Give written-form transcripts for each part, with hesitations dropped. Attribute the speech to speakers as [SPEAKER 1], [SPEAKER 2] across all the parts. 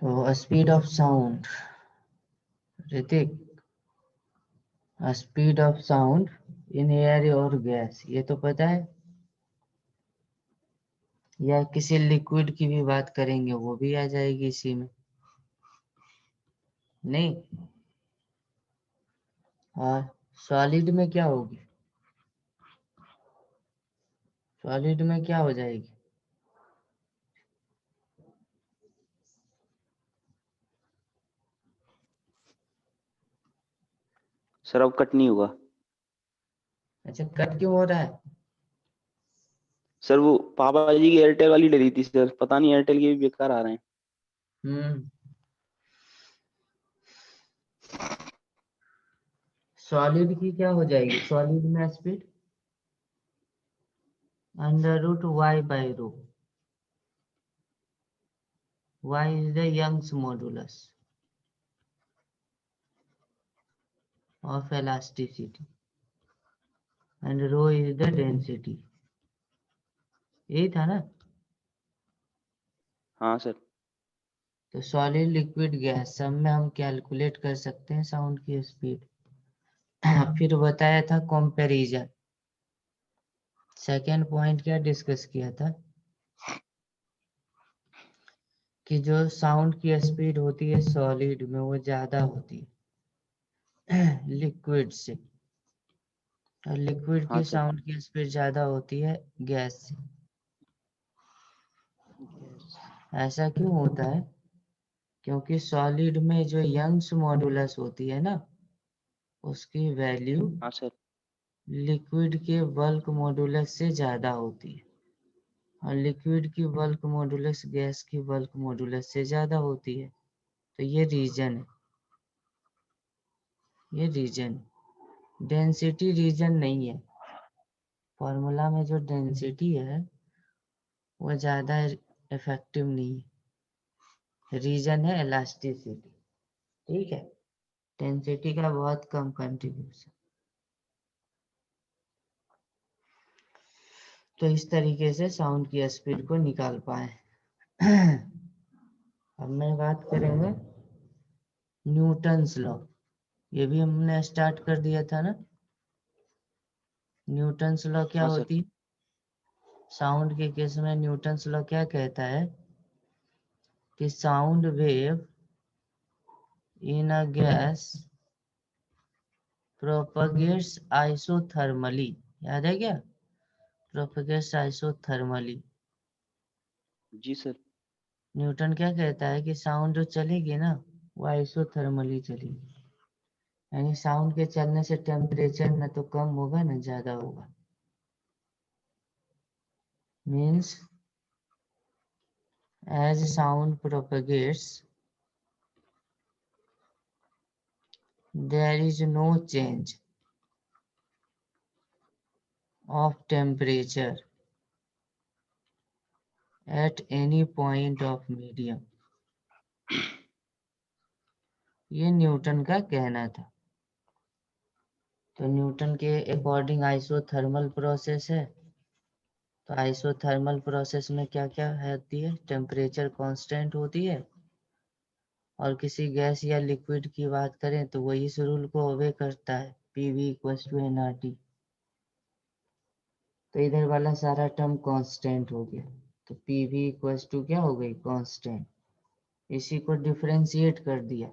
[SPEAKER 1] तो speed of sound, Hrithik, speed of sound in air और gas, ये तो पता है। या किसी लिक्विड की भी बात करेंगे वो भी आ जाएगी इसी में, नहीं? और सॉलिड में क्या होगी? सॉलिड में क्या हो जाएगी?
[SPEAKER 2] सर अब कट नहीं होगा।
[SPEAKER 1] अच्छा, कट क्यों हो रहा है?
[SPEAKER 2] सर वो पापा जी की एयरटेल वाली डली थी सर, पता नहीं एयरटेल के भी बेकार आ रहे हैं।
[SPEAKER 1] हम्म। सॉलिड की क्या हो जाएगी? सॉलिड में speed under root Y by rho. Y is the Young's modulus of elasticity and rho is the density। यही था ना?
[SPEAKER 2] हाँ सर।
[SPEAKER 1] तो सॉलिड लिक्विड गैस सब में हम कैलकुलेट कर सकते हैं साउंड की स्पीड। फिर बताया था कंपैरिजन। सेकेंड पॉइंट क्या डिस्कस किया था कि जो साउंड की स्पीड होती है सॉलिड में वो ज्यादा होती है लिक्विड से, और लिक्विड
[SPEAKER 2] हाँ
[SPEAKER 1] की
[SPEAKER 2] सर।
[SPEAKER 1] साउंड की स्पीड ज्यादा होती है गैस से। ऐसा क्यों होता है? क्योंकि सॉलिड में जो यंग्स मॉडुलस होती है ना, उसकी वैल्यू
[SPEAKER 2] हाँ सर।
[SPEAKER 1] लिक्विड के बल्क मॉडुलस से ज्यादा होती है, और लिक्विड की बल्क मॉडुलस गैस की बल्क मॉडुलस से ज्यादा होती है। तो ये रीजन है, ये रीजन। डेंसिटी रीजन नहीं है, फॉर्मूला में जो डेंसिटी है वो ज्यादा इफेक्टिव नहीं है, रीजन है इलास्टिसिटी। ठीक है, डेंसिटी का बहुत कम कंट्रीब्यूशन। तो इस तरीके से साउंड की स्पीड को निकाल पाए। अब मैं बात करेंगे न्यूटन्स लॉ। ये भी हमने स्टार्ट कर दिया था ना। न्यूटन्स लॉ क्या
[SPEAKER 2] हाँ सर।
[SPEAKER 1] होती है? साउंड के केस में न्यूटन्स लॉ क्या कहता है कि sound wave in a gas propagates isothermally. याद है क्या? Propagates isothermally.
[SPEAKER 2] जी सर।
[SPEAKER 1] न्यूटन क्या कहता है कि साउंड जो चलेगी ना वो आइसोथर्मली चलेगी, यानी साउंड के चलने से टेम्परेचर न तो कम होगा न ज्यादा होगा। Means as sound propagates there is no change of temperature at any point of medium। ये न्यूटन का कहना था। तो न्यूटन के अकॉर्डिंग आइसोथर्मल प्रोसेस है, तो आइसोथर्मल प्रोसेस में क्या क्या होती है? टेम्परेचर कांस्टेंट होती है, और किसी गैस या लिक्विड की बात करें तो वो इस रूल को ओबे करता है, PV इक्वल्स टू nRT। तो इधर वाला सारा टर्म कांस्टेंट हो गया, तो PV इक्वल्स टू क्या हो गई? कांस्टेंट। इसी को डिफरेंशिएट कर दिया,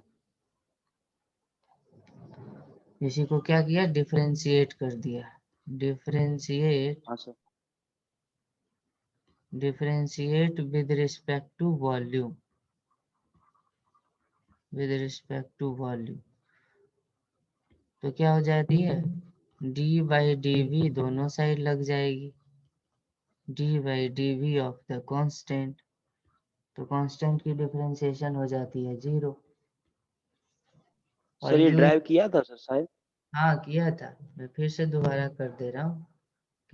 [SPEAKER 1] इसी को क्या किया? डिफरेंशिएट कर दिया। डिफरेंशिएट,
[SPEAKER 2] हाँ sir.
[SPEAKER 1] Differentiate with respect to volume, with respect to volume. तो क्या हो जाती है? d बाई डी वी दोनों साइड लग जाएगी, d by d v of the constant. तो कांस्टेंट की डिफरेंशिएशन हो जाती है 0। और
[SPEAKER 2] सर ये
[SPEAKER 1] यू,
[SPEAKER 2] ड्राइव किया था सर शायद।
[SPEAKER 1] हाँ किया था, मैं फिर से दोबारा कर दे रहा हूँ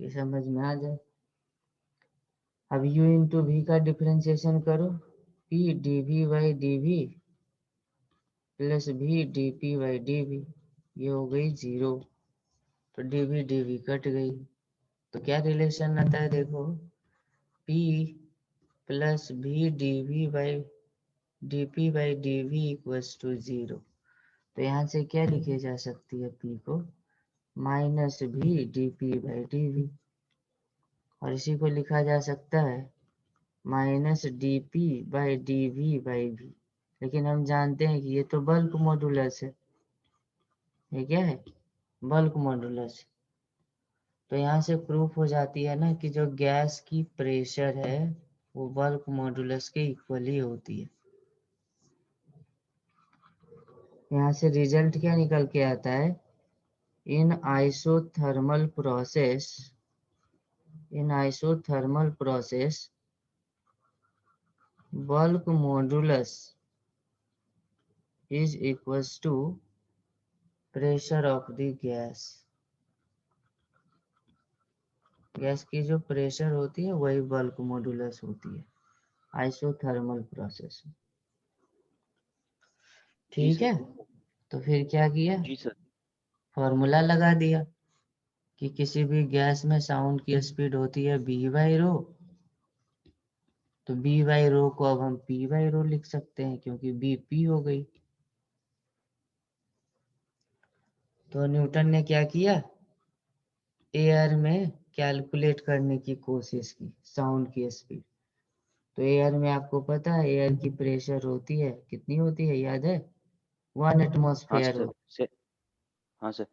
[SPEAKER 1] कि समझ में आ जाए। अब u इंटू वी का डिफरेंशिएशन करो, p d v by d v plus v d p by d v, ये हो गई 0। तो डी वी कट गई। तो क्या रिलेशन आता है देखो, p plus v d v by dp by dv equals to 0। तो यहाँ से क्या लिखी जा सकती है p को माइनस भी dp बाई dv, और इसी को लिखा जा सकता है minus dp by dv by v। लेकिन हम जानते हैं कि ये तो बल्क मॉडुलस है, ये क्या है बल्क मॉडुलस। तो यहाँ से प्रूफ हो जाती है ना कि जो गैस की प्रेशर है वो बल्क मॉडुलस के इक्वल ही होती है। यहाँ से रिजल्ट क्या निकल के आता है, in isothermal process bulk modulus is equals to pressure of the gas. Gas की जो प्रेशर होती है वही बल्क मॉडुलस होती है आइसोथर्मल प्रोसेस।
[SPEAKER 2] जी
[SPEAKER 1] ठीक
[SPEAKER 2] सर।
[SPEAKER 1] है, तो फिर क्या किया,
[SPEAKER 2] जी सर।
[SPEAKER 1] फॉर्मूला लगा दिया कि किसी भी गैस में साउंड की स्पीड होती है b बाई रो, तो b बाई रो को अब हम p बाई रो लिख सकते हैं क्योंकि b p हो गई। तो न्यूटन ने क्या किया, एयर में कैलकुलेट करने की कोशिश की साउंड की स्पीड। तो एयर में आपको पता है एयर की प्रेशर होती है, कितनी होती है याद है, 1
[SPEAKER 2] हाँ
[SPEAKER 1] एटमॉस्फेयर
[SPEAKER 2] सर।
[SPEAKER 1] होती
[SPEAKER 2] हाँ सर।
[SPEAKER 1] है,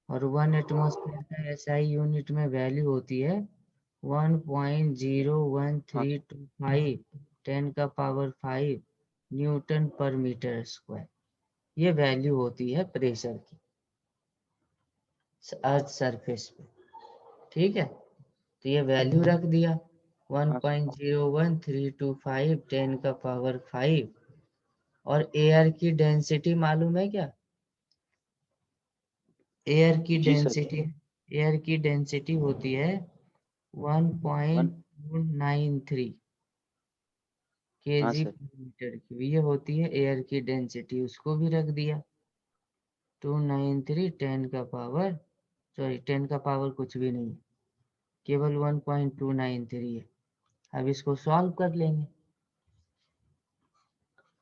[SPEAKER 1] और 1 एटमॉस्फेयर का एसआई यूनिट में वैल्यू होती है 1.01325 10 का पावर 5 न्यूटन पर मीटर स्क्वायर। ये वैल्यू होती है प्रेशर की अर्थ सरफेस पे। ठीक है, तो ये वैल्यू रख दिया
[SPEAKER 2] हाँ सर।
[SPEAKER 1] 1.01325 10 का पावर 5। और एयर की डेंसिटी मालूम है क्या, एयर की
[SPEAKER 2] जी सर।
[SPEAKER 1] डेंसिटी, एयर की डेंसिटी होती है
[SPEAKER 2] 1।
[SPEAKER 1] 1.293
[SPEAKER 2] हाँ
[SPEAKER 1] केजी
[SPEAKER 2] सर।
[SPEAKER 1] पर मीटर क्यूब, ये होती है एयर की डेंसिटी, उसको भी रख दिया 293 10 का पावर, सॉरी 10 का पावर कुछ भी नहीं है, केवल 1.293 है। अब इसको सॉल्व कर लेंगे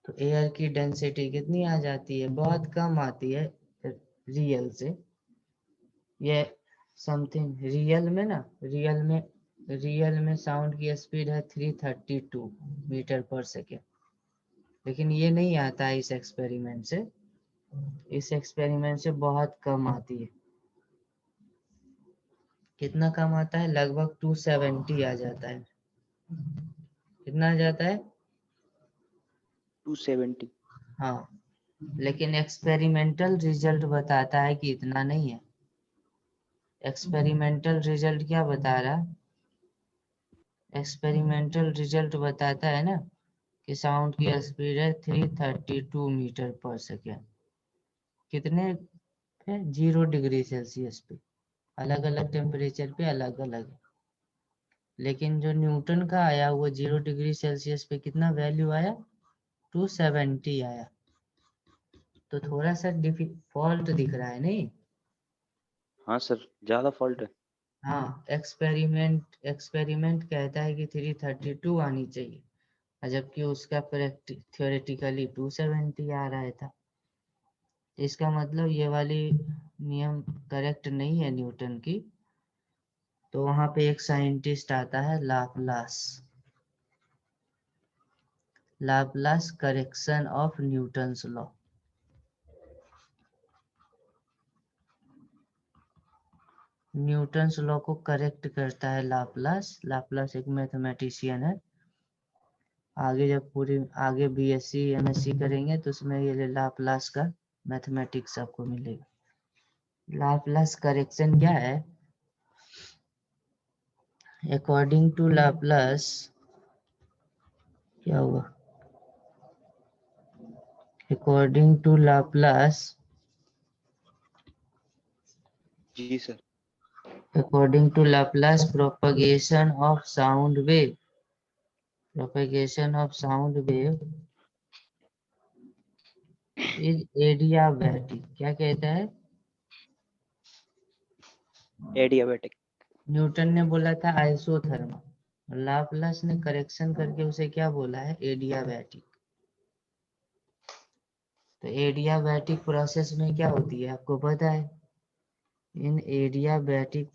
[SPEAKER 1] तो एयर की डेंसिटी कितनी आ जाती है, बहुत कम आती है रियल से। ये समथिंग रियल में ना, रियल में साउंड की स्पीड है 332 मीटर पर सेकेंड, लेकिन ये नहीं आता है इस एक्सपेरिमेंट से, इस एक्सपेरिमेंट से बहुत कम आती है। कितना कम आता है, लगभग 270 आ जाता है। कितना आ जाता है,
[SPEAKER 2] 270।
[SPEAKER 1] हाँ, लेकिन एक्सपेरिमेंटल रिजल्ट बताता है कि इतना नहीं है। एक्सपेरिमेंटल रिजल्ट क्या बता रहा, एक्सपेरिमेंटल रिजल्ट बताता है ना कि साउंड की स्पीड है 332 मीटर पर सेकेंड। कितने पे, 0 डिग्री सेल्सियस पे, अलग अलग टेम्परेचर पे अलग अलग है। लेकिन जो न्यूटन का आया वो 0 डिग्री सेल्सियस पे कितना वैल्यू आया, 270 आया। तो थोड़ा सा फॉल्ट दिख रहा है नहीं।
[SPEAKER 2] हाँ सर, ज्यादा फॉल्ट है।
[SPEAKER 1] हाँ, एक्सपेरिमेंट कहता है कि 332 आनी चाहिए, जबकि उसका थ्योरेटिकली 270 आ रहा था। इसका मतलब ये वाली नियम करेक्ट नहीं है न्यूटन की। तो वहां पे एक साइंटिस्ट आता है Laplace, Laplace correction of Newton's law. Newton's law को करेक्ट करता है लाप्लास। लाप्लास एक मैथमेटिशियन है। आगे जब पूरी आगे बीएससी एमएससी करेंगे तो उसमें ये लाप्लास का मैथमेटिक्स आपको मिलेगा। लाप्लास करेक्शन क्या है, अकॉर्डिंग टू लाप्लास क्या हुआ, अकॉर्डिंग टू लाप्लास,
[SPEAKER 2] जी sir.
[SPEAKER 1] according to Laplace propagation of sound wave is adiabatic। क्या कहता है,
[SPEAKER 2] एडियाबेटिक।
[SPEAKER 1] न्यूटन ने बोला था आइसोथर्मल, लाप्लास ने करेक्शन करके उसे क्या बोला है, एडियाबैटिक। तो एडियाबैटिक प्रोसेस में क्या होती है आपको पता है? इन एडियाबैटिक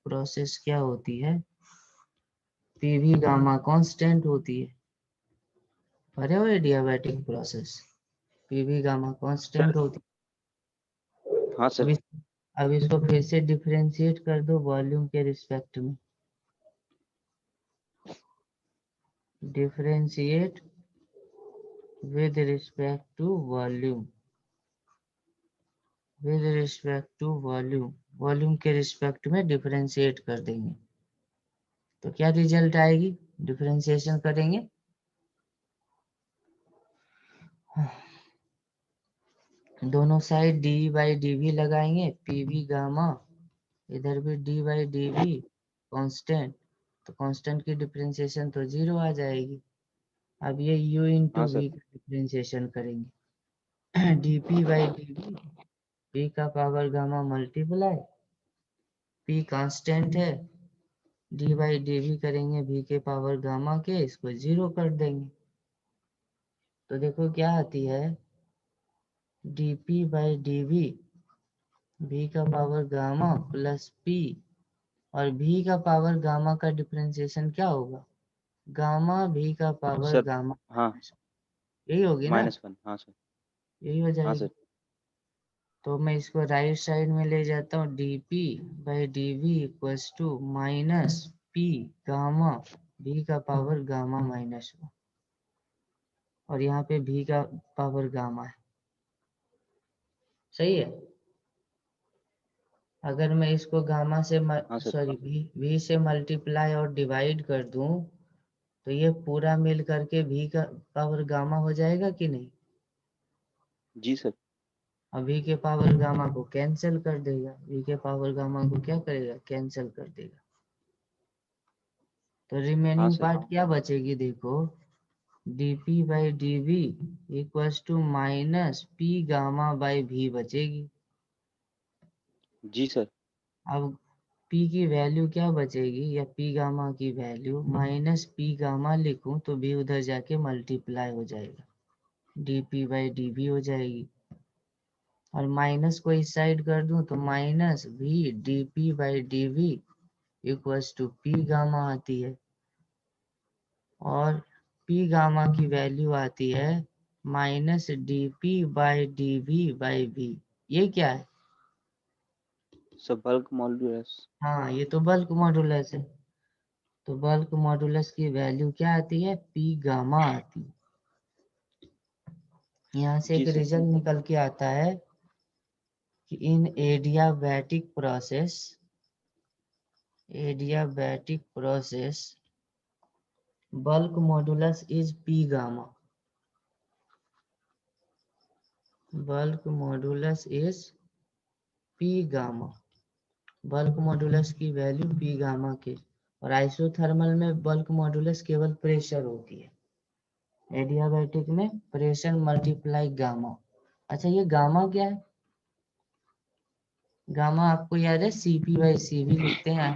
[SPEAKER 1] प्रोसेस क्या होती है? पीवी गामा कांस्टेंट होती है। पढ़े हो adiabatic process? PV gamma constant होती
[SPEAKER 2] हाँ
[SPEAKER 1] है।
[SPEAKER 2] सर।
[SPEAKER 1] अब इसको फिर से डिफरेंशिएट कर दो वॉल्यूम के रिस्पेक्ट में। Differentiate with respect to volume, with respect to volume, volume के रिस्पेक्ट में डिफरेंशिएट कर देंगे तो क्या रिजल्ट आएगी? डिफरेंशिएशन करेंगे, दोनों side d by d v लगाएंगे, पीवी गामा, इधर भी d by d v constant, तो कांस्टेंट की डिफरेंशिएशन तो 0 आ जाएगी। अब ये u इंटू
[SPEAKER 2] हाँ सर।
[SPEAKER 1] वी का डिफरेंशिएशन करेंगे d p by d v, p का power gamma multiply, P constant है, डी बाई डी वी करेंगे v के पावर गामा के, इसको 0 कर देंगे तो देखो क्या आती है, d p by d v, v का पावर गामा प्लस p, और v का पावर गामा का डिफरेंशिएशन क्या होगा? गामा v का पावर
[SPEAKER 2] सर
[SPEAKER 1] गामा
[SPEAKER 2] हाँ,
[SPEAKER 1] माइनस, यही होगी ना?
[SPEAKER 2] -1। हाँ सर।
[SPEAKER 1] यही हो
[SPEAKER 2] हाँ
[SPEAKER 1] जाएगी।
[SPEAKER 2] सर।
[SPEAKER 1] तो मैं इसको राइट साइड में ले जाता हूँ, d p by d v equals to minus p gamma v का पावर गामा माइनस 1, और यहाँ पे v का पावर गामा है। सही है। अगर मैं इसको गामा से
[SPEAKER 2] हाँ सर।
[SPEAKER 1] सॉरी v से मल्टीप्लाई और डिवाइड कर दूं तो ये पूरा मिल करके v का पावर गामा हो जाएगा कि नहीं?
[SPEAKER 2] जी सर।
[SPEAKER 1] अब v के पावर गामा को कैंसिल कर देगा, v के पावर गामा को क्या करेगा? कैंसिल कर देगा। तो
[SPEAKER 2] हाँ
[SPEAKER 1] रिमेनिंग
[SPEAKER 2] सर।
[SPEAKER 1] पार्ट क्या बचेगी देखो, dp by dv equals to minus p gamma by v बचेगी।
[SPEAKER 2] जी सर।
[SPEAKER 1] अब p की वैल्यू क्या बचेगी, या p गामा की वैल्यू माइनस p गामा लिखूं तो b उधर जाके मल्टीप्लाई हो जाएगा, dp बाई dv हो जाएगी, और माइनस को इस साइड कर दूं तो minus v dp by dv equals to p gamma आती है, और p गामा की वैल्यू आती है minus dp by dv by v। ये क्या है?
[SPEAKER 2] Sir bulk modulus.
[SPEAKER 1] हाँ, ये तो बल्क मॉडुलस है। तो बल्क मॉडुलस की वैल्यू क्या आती है? p गामा आती है। यहाँ से
[SPEAKER 2] जी
[SPEAKER 1] एक
[SPEAKER 2] सर।
[SPEAKER 1] रिजल्ट निकल के आता है कि in adiabatic process bulk modulus is p gamma, bulk modulus is p gamma, bulk modulus की वैल्यू p गामा के, और आइसोथर्मल में बल्क मॉडुलस केवल प्रेशर होती है, एडियाबैटिक में प्रेशर मल्टीप्लाई गामा। अच्छा, ये गामा क्या है? गामा आपको याद है Cp बाई Cv लिखते हैं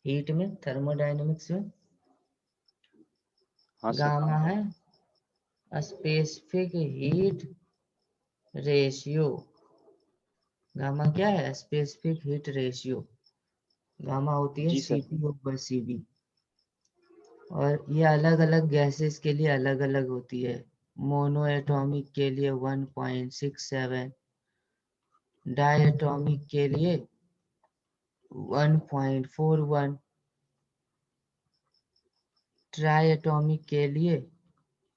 [SPEAKER 1] हीट में, थर्मोडायनेमिक्स में।
[SPEAKER 2] हाँ सर।
[SPEAKER 1] गामा है स्पेसिफिक हीट रेशियो, गामा क्या है? Specific heat ratio. गामा होती है
[SPEAKER 2] जी सर।
[SPEAKER 1] Cp ओवर Cv, और ये अलग अलग गैसेस के लिए अलग अलग होती है। मोनो एटॉमिक के लिए 1.67, डाई एटॉमिक के लिए 1.41, ट्राई एटॉमिक के लिए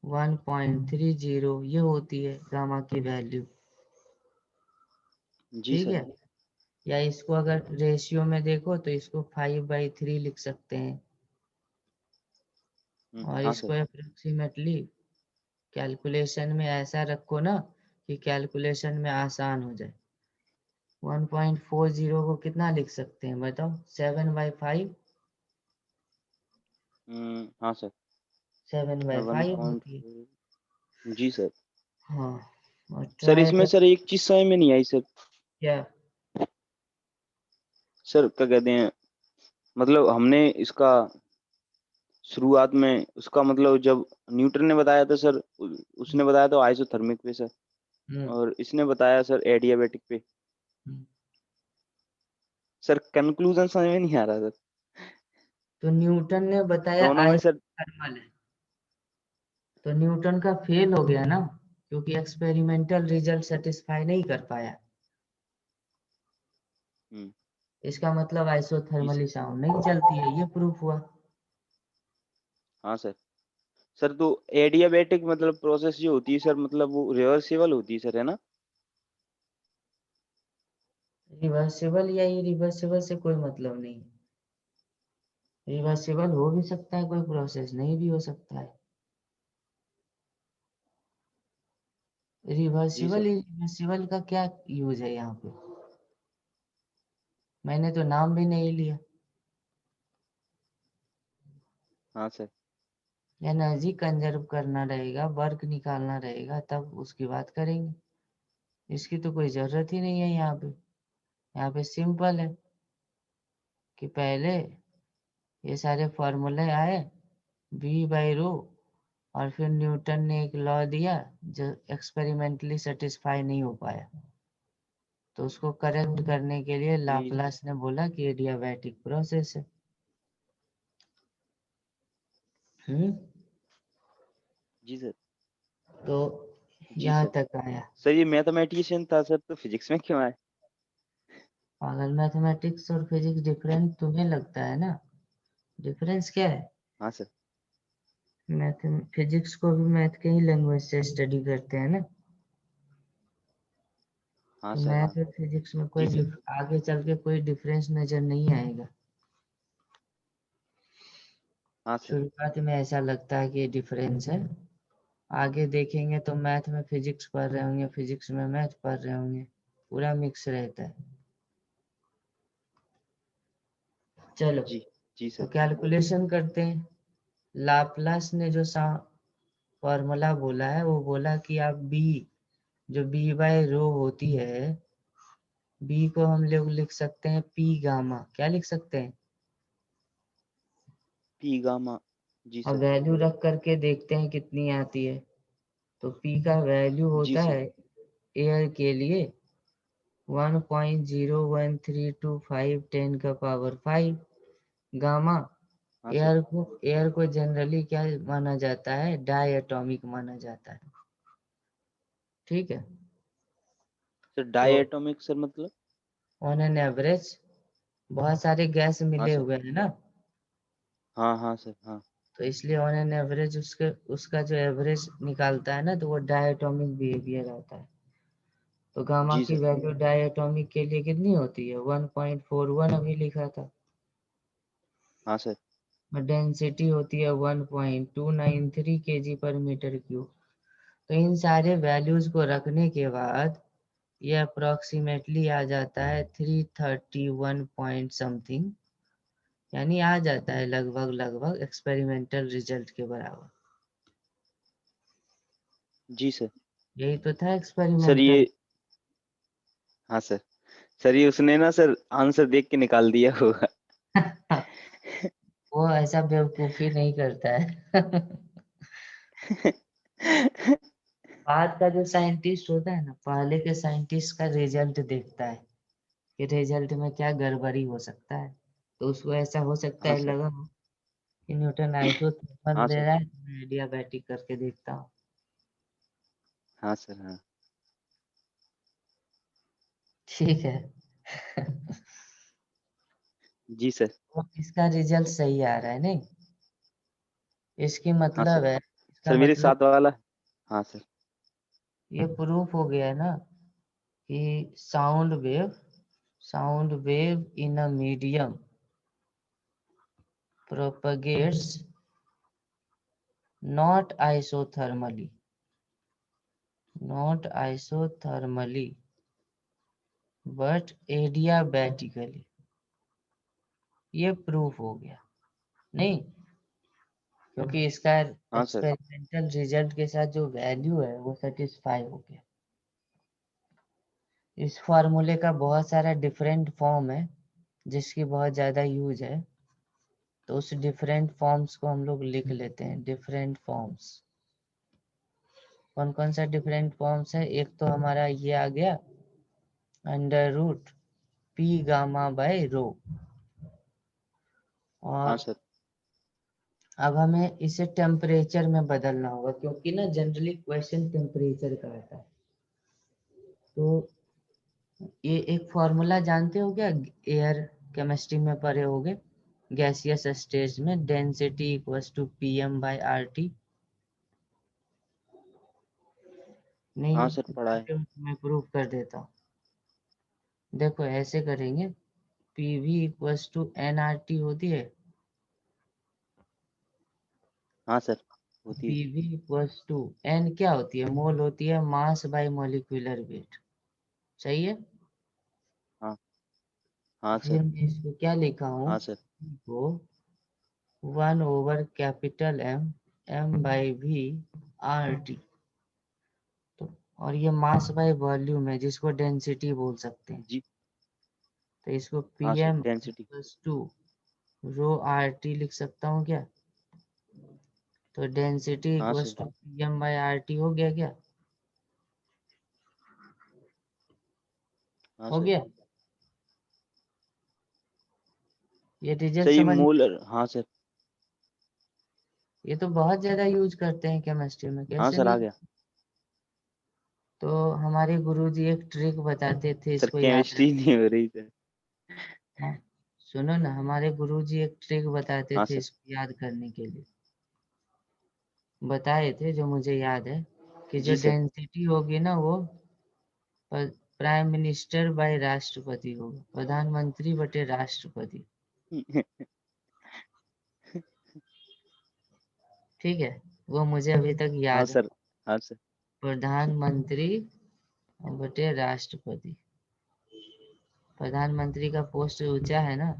[SPEAKER 1] 1.30, ये होती है गामा की वैल्यू।
[SPEAKER 2] जी
[SPEAKER 1] ठीक
[SPEAKER 2] सर।
[SPEAKER 1] है। या इसको अगर रेशियो में देखो तो इसको 5/3 लिख सकते हैं, और
[SPEAKER 2] हाँ
[SPEAKER 1] इसको
[SPEAKER 2] सर।
[SPEAKER 1] अप्रोक्सीमेटली कैलकुलेशन में ऐसा रखो ना कि कैलकुलेशन में आसान हो जाए। 1.40 को कितना लिख सकते हैं बताओ? 7/5,
[SPEAKER 2] हाँ सर।
[SPEAKER 1] 7/5 होती है।
[SPEAKER 2] 1.4। जी सर।
[SPEAKER 1] हाँ, और
[SPEAKER 2] सर
[SPEAKER 1] ट्राई
[SPEAKER 2] इसमें
[SPEAKER 1] तो
[SPEAKER 2] सर एक चीज समझ में नहीं आई सर।
[SPEAKER 1] क्या?
[SPEAKER 2] सर क्या कहते हैं, मतलब हमने इसका शुरुआत में उसका मतलब जब न्यूटन ने बताया था सर, उसने बताया था आइसोथर्मिक पे सर,
[SPEAKER 1] हम्म,
[SPEAKER 2] और इसने बताया सर एडियाबैटिक पे।
[SPEAKER 1] हम्म।
[SPEAKER 2] सर कंक्लूजन समझ में नहीं आ रहा सर।
[SPEAKER 1] तो न्यूटन ने बताया
[SPEAKER 2] दोनों में सर।
[SPEAKER 1] आइसोथर्मल है, तो न्यूटन का फेल हो गया ना, क्योंकि एक्सपेरिमेंटल रिजल्ट सेटिस्फाई नहीं कर पाया।
[SPEAKER 2] हम्म,
[SPEAKER 1] इसका मतलब
[SPEAKER 2] जी सर।
[SPEAKER 1] आइसोथर्मली साउंड नहीं चलती है, ये प्रूफ हुआ।
[SPEAKER 2] हाँ सर। सर तो एडियाबैटिक मतलब प्रोसेस जो होती है सर, मतलब वो रिवर्सिबल होती है सर, है ना?
[SPEAKER 1] रिवर्सिबल या इरिवर्सिबल से कोई मतलब नहीं है। रिवर्सिबल हो भी सकता है कोई प्रोसेस, नहीं भी हो सकता है।
[SPEAKER 2] जी
[SPEAKER 1] रिवर्सिबल
[SPEAKER 2] सर।
[SPEAKER 1] इरिवर्सिबल का क्या यूज है यहाँ पे? मैंने तो नाम भी नहीं लिया।
[SPEAKER 2] हाँ सर।
[SPEAKER 1] एनर्जी कंजर्व करना रहेगा, वर्क निकालना रहेगा, तब उसकी बात करेंगे। इसकी तो कोई जरूरत ही नहीं है यहाँ पे। यहाँ पे सिंपल है कि पहले ये सारे फॉर्मूले आए, v बाई रो, और फिर न्यूटन ने एक लॉ दिया जो एक्सपेरिमेंटली सेटिस्फाई नहीं हो पाया, तो उसको करेक्ट करने के लिए
[SPEAKER 2] जी।
[SPEAKER 1] लाप्लास ने बोला कि एडियाबैटिक प्रोसेस है। हम्म।
[SPEAKER 2] जी सर।
[SPEAKER 1] तो
[SPEAKER 2] जी
[SPEAKER 1] यहाँ
[SPEAKER 2] सर।
[SPEAKER 1] तक आया।
[SPEAKER 2] सर ये मैथमेटिशियन था सर, तो फिजिक्स में क्यों आए?
[SPEAKER 1] अगर मैथमेटिक्स और फिजिक्स डिफरेंट तुम्हें लगता है ना, डिफरेंस क्या है?
[SPEAKER 2] हाँ सर।
[SPEAKER 1] मैथ, फिजिक्स को भी मैथ के ही लैंग्वेज से स्टडी करते हैं ना।
[SPEAKER 2] हाँ
[SPEAKER 1] तो
[SPEAKER 2] सर। हाँ।
[SPEAKER 1] मैथ और फिजिक्स में कोई
[SPEAKER 2] जी सर।
[SPEAKER 1] आगे चल के कोई डिफरेंस नजर नहीं आएगा।
[SPEAKER 2] हाँ सर।
[SPEAKER 1] शुरुआत में ऐसा लगता है कि डिफरेंस है, आगे देखेंगे तो मैथ में फिजिक्स पढ़ रहे होंगे, फिजिक्स में मैथ पढ़ रहे होंगे, पूरा मिक्स रहता है। चलो,
[SPEAKER 2] जी। जी
[SPEAKER 1] तो
[SPEAKER 2] सर।
[SPEAKER 1] कैलकुलेशन करते हैं। लाप्लास ने जो फॉर्मूला बोला है, वो बोला कि आप बी, जो बी बाय रो होती है, बी को हम लोग लिख सकते हैं पी गामा। क्या लिख सकते हैं?
[SPEAKER 2] P gamma. जी
[SPEAKER 1] अब
[SPEAKER 2] सर।
[SPEAKER 1] वैल्यू रख करके देखते हैं कितनी आती है। तो पी का वैल्यू
[SPEAKER 2] जी
[SPEAKER 1] होता
[SPEAKER 2] सर।
[SPEAKER 1] है एयर के लिए 1.01325 10 का पावर 5। गामा,
[SPEAKER 2] हाँ सर।
[SPEAKER 1] एयर को जनरली क्या माना जाता है? डाई एटॉमिक माना जाता है। ठीक है।
[SPEAKER 2] सर
[SPEAKER 1] तो
[SPEAKER 2] डाई एटॉमिक सर मतलब?
[SPEAKER 1] ऑन एन एवरेज बहुत सारे गैस
[SPEAKER 2] हाँ
[SPEAKER 1] मिले
[SPEAKER 2] सर।
[SPEAKER 1] हुए हैं ना,
[SPEAKER 2] हाँ हाँ सर। हाँ।
[SPEAKER 1] तो इसलिए ऑन एन एवरेज उसका जो एवरेज निकालता है ना, तो वो डायटोमिक बिहेवियर आता है। तो गामा
[SPEAKER 2] जी
[SPEAKER 1] की
[SPEAKER 2] सर।
[SPEAKER 1] वैल्यू डायटोमिक के लिए कितनी होती है? 1.41 अभी लिखा था।
[SPEAKER 2] हाँ सर।
[SPEAKER 1] और डेंसिटी होती है 1.293 kg पर मीटर क्यूब। तो इन सारे वैल्यूज को रखने के बाद ये अप्रोक्सीमेटली आ जाता है 331 पॉइंट समथिंग, यानी आ जाता है लगभग लगभग एक्सपेरिमेंटल रिजल्ट के बराबर।
[SPEAKER 2] जी सर।
[SPEAKER 1] यही तो था
[SPEAKER 2] सर
[SPEAKER 1] एक्सपेरिमेंटल।
[SPEAKER 2] ये, हाँ सर। सर ये उसने ना सर आंसर देख के निकाल दिया होगा।
[SPEAKER 1] वो ऐसा बेवकूफी नहीं करता है। बाद का जो साइंटिस्ट होता है ना, पहले के साइंटिस्ट का रिजल्ट देखता है कि रिजल्ट में क्या गड़बड़ी हो सकता है। तो उसको ऐसा हो सकता
[SPEAKER 2] हाँ
[SPEAKER 1] है
[SPEAKER 2] सर।
[SPEAKER 1] लगा हो कि न्यूटन आइसोथर्मल
[SPEAKER 2] हाँ
[SPEAKER 1] दे
[SPEAKER 2] सर।
[SPEAKER 1] रहा है, तो मैं एडियाबैटिक करके देखता हूँ।
[SPEAKER 2] हाँ सर। हाँ।
[SPEAKER 1] ठीक है।
[SPEAKER 2] जी सर।
[SPEAKER 1] तो इसका रिजल्ट सही आ रहा है नहीं, इसकी
[SPEAKER 2] हाँ सर।
[SPEAKER 1] मतलब है, इसका
[SPEAKER 2] सर मेरे
[SPEAKER 1] मतलब
[SPEAKER 2] साथ वाला। हाँ सर।
[SPEAKER 1] ये प्रूफ हो गया है ना कि sound wave in a medium propagates not isothermally, but adiabatically। ये प्रूफ हो गया नहीं, क्योंकि इसका
[SPEAKER 2] हाँ सर।
[SPEAKER 1] एक्सपेरिमेंटल रिजल्ट के साथ जो वैल्यू है वो सेटिस्फाई हो गया। इस फार्मूले का बहुत सारा डिफरेंट फॉर्म है जिसकी बहुत ज्यादा यूज है। तो उस डिफरेंट फॉर्म्स को हम लोग लिख लेते हैं। डिफरेंट फॉर्म्स कौन कौन सा डिफरेंट फॉर्म्स है? एक तो हमारा ये आ गया under root P gamma by rho.
[SPEAKER 2] हाँ
[SPEAKER 1] और
[SPEAKER 2] सर।
[SPEAKER 1] अब हमें इसे टेम्परेचर में बदलना होगा, क्योंकि ना जनरली क्वेश्चन टेम्परेचर का आता है। तो ये एक फॉर्मूला जानते हो क्या? एयर केमिस्ट्री में पढ़े होगे, गैसियस स्टेज में density equals to PM by RT.
[SPEAKER 2] हाँ
[SPEAKER 1] नहीं
[SPEAKER 2] सर पढ़ा है।
[SPEAKER 1] मैं प्रूफ कर देता हूँ। देखो ऐसे करेंगे, पीवी इक्वल्स टू एनआरटी होती है।
[SPEAKER 2] हाँ सर होती है।
[SPEAKER 1] पीवी इक्वल्स टू एन क्या होती है? मोल होती है मास बाय मॉलिक्यूलर वेट। सही है।
[SPEAKER 2] हाँ हाँ सर।
[SPEAKER 1] फिर मैं इसको क्या लिखा हूँ?
[SPEAKER 2] हाँ सर।
[SPEAKER 1] वो capital M M by V R T. तो और ये मास बाय वॉल्यूम है, जिसको डेंसिटी बोल सकते हैं।
[SPEAKER 2] जी।
[SPEAKER 1] तो इसको पी
[SPEAKER 2] हाँ sir
[SPEAKER 1] M
[SPEAKER 2] density.
[SPEAKER 1] Plus two rho R T लिख सकता हूँ क्या? तो डेंसिटी
[SPEAKER 2] हाँ
[SPEAKER 1] equals
[SPEAKER 2] sir.
[SPEAKER 1] To P M by R T हो गया क्या?
[SPEAKER 2] हाँ
[SPEAKER 1] हो
[SPEAKER 2] सर।
[SPEAKER 1] गया। ये रिजल्ट
[SPEAKER 2] सर ये
[SPEAKER 1] समझ।
[SPEAKER 2] मोलर, हाँ सर।
[SPEAKER 1] ये तो बहुत ज्यादा यूज करते हैं केमिस्ट्री में,
[SPEAKER 2] हाँ
[SPEAKER 1] कैसे
[SPEAKER 2] सर आ
[SPEAKER 1] नहीं?
[SPEAKER 2] गया।
[SPEAKER 1] तो हमारे गुरुजी एक ट्रिक बताते थे,
[SPEAKER 2] सर
[SPEAKER 1] इसको याद
[SPEAKER 2] केमिस्ट्री
[SPEAKER 1] रख।
[SPEAKER 2] नहीं हो रही सर।
[SPEAKER 1] हाँ, सुनो ना, हमारे गुरुजी एक ट्रिक बताते
[SPEAKER 2] हाँ
[SPEAKER 1] थे
[SPEAKER 2] सर।
[SPEAKER 1] इसको याद करने के लिए। बताए थे जो मुझे याद है, कि जो
[SPEAKER 2] जी सर।
[SPEAKER 1] डेंसिटी होगी ना वो प्राइम मिनिस्टर बाय राष्ट्रपति होगा, प्रधानमंत्री बटे राष्ट्रपति। ठीक है, वो मुझे अभी तक
[SPEAKER 2] हाँ
[SPEAKER 1] याद है।
[SPEAKER 2] सर। हाँ सर।
[SPEAKER 1] प्रधानमंत्री बटे राष्ट्रपति। प्रधानमंत्री का पोस्ट ऊंचा है ना,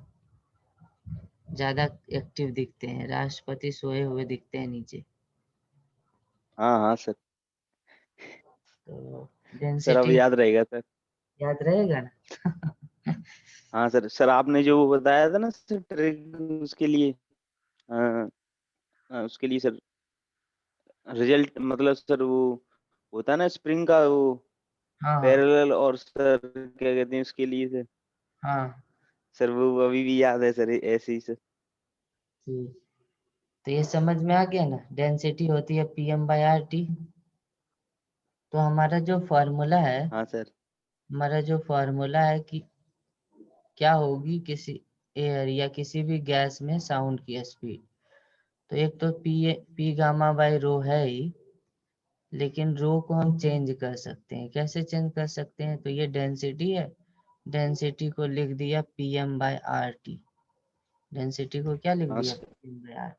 [SPEAKER 1] ज्यादा एक्टिव दिखते हैं, राष्ट्रपति सोए हुए दिखते हैं नीचे।
[SPEAKER 2] हाँ हाँ सर।
[SPEAKER 1] तो
[SPEAKER 2] सर अब
[SPEAKER 1] डेंसिटी
[SPEAKER 2] याद रहेगा सर।
[SPEAKER 1] याद रहेगा ना?
[SPEAKER 2] हाँ सर। सर आपने जो वो बताया था ना सर ट्रिक, उसके लिए अ, उसके लिए सर रिजल्ट मतलब सर वो होता है ना स्प्रिंग का वो
[SPEAKER 1] हाँ हाँ
[SPEAKER 2] पैरेलल, और सर क्या कहते हैं उसके लिए सर?
[SPEAKER 1] हाँ।
[SPEAKER 2] सर वो अभी भी याद है सर, ऐसे ही सर।
[SPEAKER 1] ठीक, तो ये समझ में आ गया ना, डेंसिटी होती है पीएम बाय आर टी। तो हमारा जो फॉर्मूला है,
[SPEAKER 2] हाँ सर।
[SPEAKER 1] हमारा जो फॉर्मूला है कि क्या होगी किसी एयर या किसी भी गैस में साउंड की स्पीड। तो एक तो पी गामा बाय रो है ही, लेकिन रो को हम चेंज कर सकते हैं। कैसे चेंज कर सकते हैं? तो ये डेंसिटी है, डेंसिटी को लिख दिया P M by R T. Density को क्या लिख
[SPEAKER 2] हाँ
[SPEAKER 1] दिया?
[SPEAKER 2] Sir.
[SPEAKER 1] P M by R.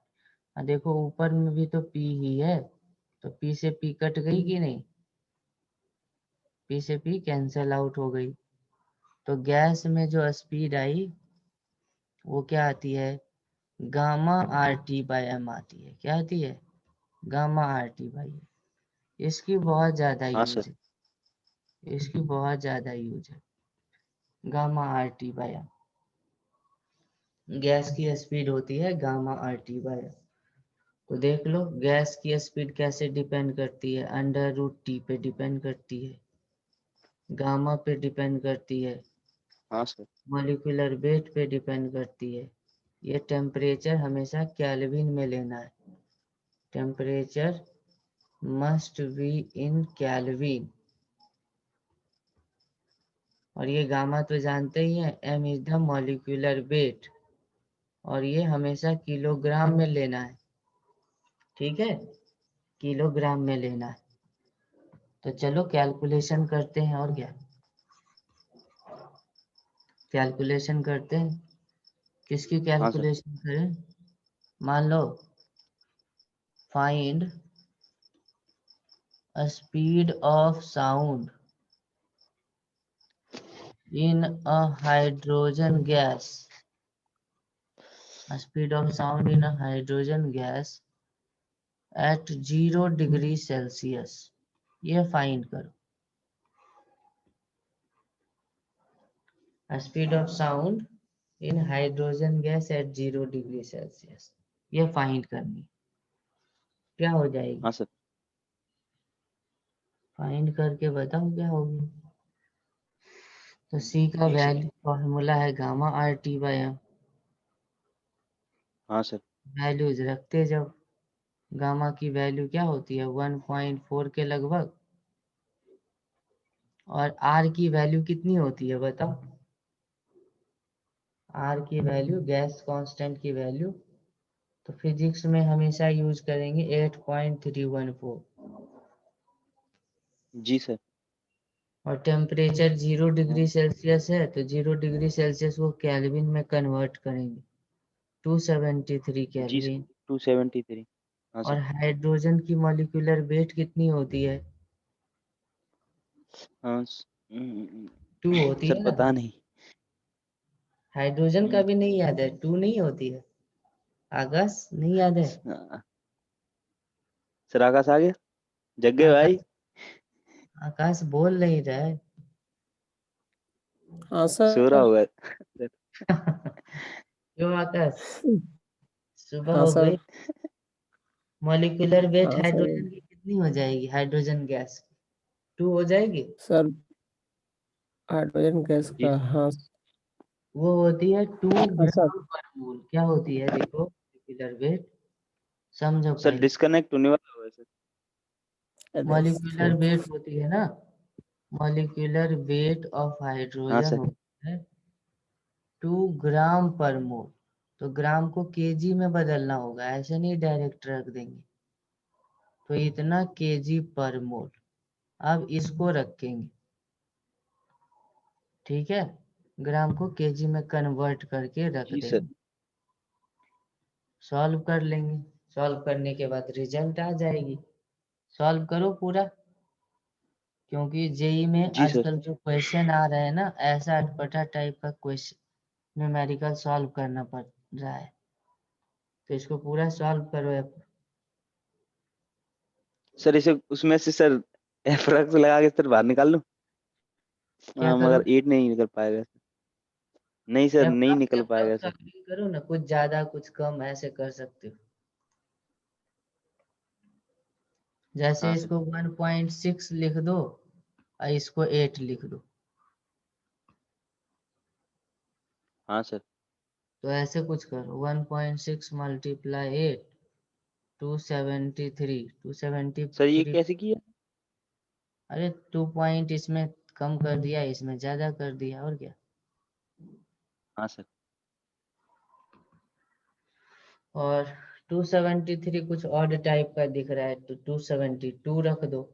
[SPEAKER 1] देखो ऊपर में भी तो पी ही है, तो पी से पी कट गई कि नहीं? पी से पी कैंसल आउट हो गई। तो गैस में जो स्पीड आई वो क्या आती है? Gamma R T by M आती है। क्या आती है? Gamma R T by M. इसकी बहुत ज्यादा
[SPEAKER 2] हाँ
[SPEAKER 1] यूज
[SPEAKER 2] सर।
[SPEAKER 1] है, इसकी बहुत ज्यादा यूज है, gamma R T by M. Gas की स्पीड होती है gamma R T by M. तो देख लो गैस की स्पीड कैसे डिपेंड करती है? अंडर रूट टी पे डिपेंड करती है, गामा पे डिपेंड करती है,
[SPEAKER 2] हाँ सर।
[SPEAKER 1] मॉलिक्यूलर वेट पे डिपेंड करती है। ये टेम्परेचर हमेशा केल्विन में लेना है। Temperature must be in Kelvin. और ये गामा तो जानते ही हैं, m is the molecular weight, और ये हमेशा किलोग्राम में लेना है। ठीक है, किलोग्राम में लेना है। तो चलो कैलकुलेशन करते हैं, और क्या कैलकुलेशन करते हैं। किसकी
[SPEAKER 2] हाँ सर।
[SPEAKER 1] कैलकुलेशन करें? मान लो find speed of sound in a hydrogen gas. Speed of sound in a hydrogen gas at 0 degree Celsius. ये फाइंड करो। Speed of sound in hydrogen gas at 0 degree Celsius, ये फाइंड करनी है। क्या हो जाएगी?
[SPEAKER 2] हाँ सर।
[SPEAKER 1] फाइंड करके बताओ क्या होगी। तो सी का
[SPEAKER 2] जी सर।
[SPEAKER 1] वैल्यू फॉर्मूला है gamma R T by M.
[SPEAKER 2] हाँ सर।
[SPEAKER 1] वैल्यूज रखते जाओ। गामा की वैल्यू क्या होती है 1.4 के लगभग, और आर की वैल्यू कितनी होती है बताओ। आर की वैल्यू, गैस कांस्टेंट की वैल्यू, तो फिजिक्स में हमेशा यूज करेंगे 8.314।
[SPEAKER 2] जी सर।
[SPEAKER 1] और टेम्परेचर 0 डिग्री सेल्सियस है, तो 0 डिग्री सेल्सियस को केल्विन में कन्वर्ट करेंगे, 273
[SPEAKER 2] जी सर।
[SPEAKER 1] केल्विन।
[SPEAKER 2] 273। हाँ
[SPEAKER 1] और
[SPEAKER 2] सर।
[SPEAKER 1] हाइड्रोजन की मॉलिक्यूलर वेट कितनी होती है?
[SPEAKER 2] हाँ
[SPEAKER 1] 2 होती
[SPEAKER 2] सर
[SPEAKER 1] है ना।
[SPEAKER 2] पता नहीं।
[SPEAKER 1] हाइड्रोजन का भी नहीं याद है? 2 नहीं होती है? आकाश नहीं याद है?
[SPEAKER 2] हाँ, सर आकाश आ गया, जग गए भाई।
[SPEAKER 1] आकाश, आकाश बोल नहीं रहा है।
[SPEAKER 3] हाँ
[SPEAKER 2] सो रहा
[SPEAKER 3] सर।
[SPEAKER 2] होगा।
[SPEAKER 1] क्यों आकाश, सुबह
[SPEAKER 3] हाँ
[SPEAKER 1] हो
[SPEAKER 3] सर।
[SPEAKER 1] गई? मॉलिक्यूलर वेट
[SPEAKER 3] हाँ सर।
[SPEAKER 1] हाइड्रोजन की कितनी हो जाएगी? हाइड्रोजन गैस 2 हो जाएगी।
[SPEAKER 3] सर हाइड्रोजन गैस
[SPEAKER 2] जी
[SPEAKER 3] का, हाँ।
[SPEAKER 1] वो होती है 2
[SPEAKER 3] हाँ सर।
[SPEAKER 1] ग्राम पर मोल। क्या होती है देखो मॉलिक्यूलर वेट, समझो
[SPEAKER 2] सर
[SPEAKER 1] पहले।
[SPEAKER 2] डिस्कनेक्ट होने वाला होगा सर।
[SPEAKER 3] अरे
[SPEAKER 1] मॉलिक्यूलर वेट होती है ना, मॉलिक्यूलर वेट ऑफ
[SPEAKER 2] हाँ
[SPEAKER 1] हाइड्रोजन
[SPEAKER 2] सर।
[SPEAKER 1] होता है 2 ग्राम पर मोल। तो ग्राम को केजी में बदलना होगा, ऐसे नहीं डायरेक्ट रख देंगे। तो इतना केजी पर मोल। अब इसको रखेंगे, ठीक है, ग्राम को केजी में कन्वर्ट करके रख
[SPEAKER 2] जी सर।
[SPEAKER 1] देंगे। सॉल्व कर लेंगे, सॉल्व करने के बाद रिजल्ट आ जाएगी। सॉल्व करो पूरा, क्योंकि जेई में
[SPEAKER 2] जी सर।
[SPEAKER 1] आजकल जो क्वेश्चन आ रहे हैं ना, ऐसा अटपटा टाइप का क्वेश्चन न्यूमेरिकल सॉल्व करना पड़ रहा है। तो इसको पूरा सॉल्व करो।
[SPEAKER 2] सर इसे उसमें से सर एफरक्स लगा के सर बाहर निकाल लूं।
[SPEAKER 1] क्या करो?
[SPEAKER 2] मगर 8 नहीं निकल पाएगा सर। नहीं सर, नहीं निकल पाएगा सर।
[SPEAKER 1] अप्रोक्स करो ना, कुछ ज्यादा कुछ कम ऐसे कर सकते हो। जैसे
[SPEAKER 2] हाँ सर।
[SPEAKER 1] इसको 1.6 लिख दो और इसको 8 लिख दो।
[SPEAKER 2] हाँ सर।
[SPEAKER 1] तो ऐसे कुछ करो, 1.6 मल्टीप्लाई 8, 273,
[SPEAKER 2] सर ये
[SPEAKER 1] 273।
[SPEAKER 2] कैसे किया?
[SPEAKER 1] अरे 2 पॉइंट इसमें कम कर दिया, इसमें ज्यादा कर दिया, और क्या।
[SPEAKER 2] हाँ सर।
[SPEAKER 1] और 273 कुछ ऑड टाइप का दिख रहा है, तो 272 रख दो।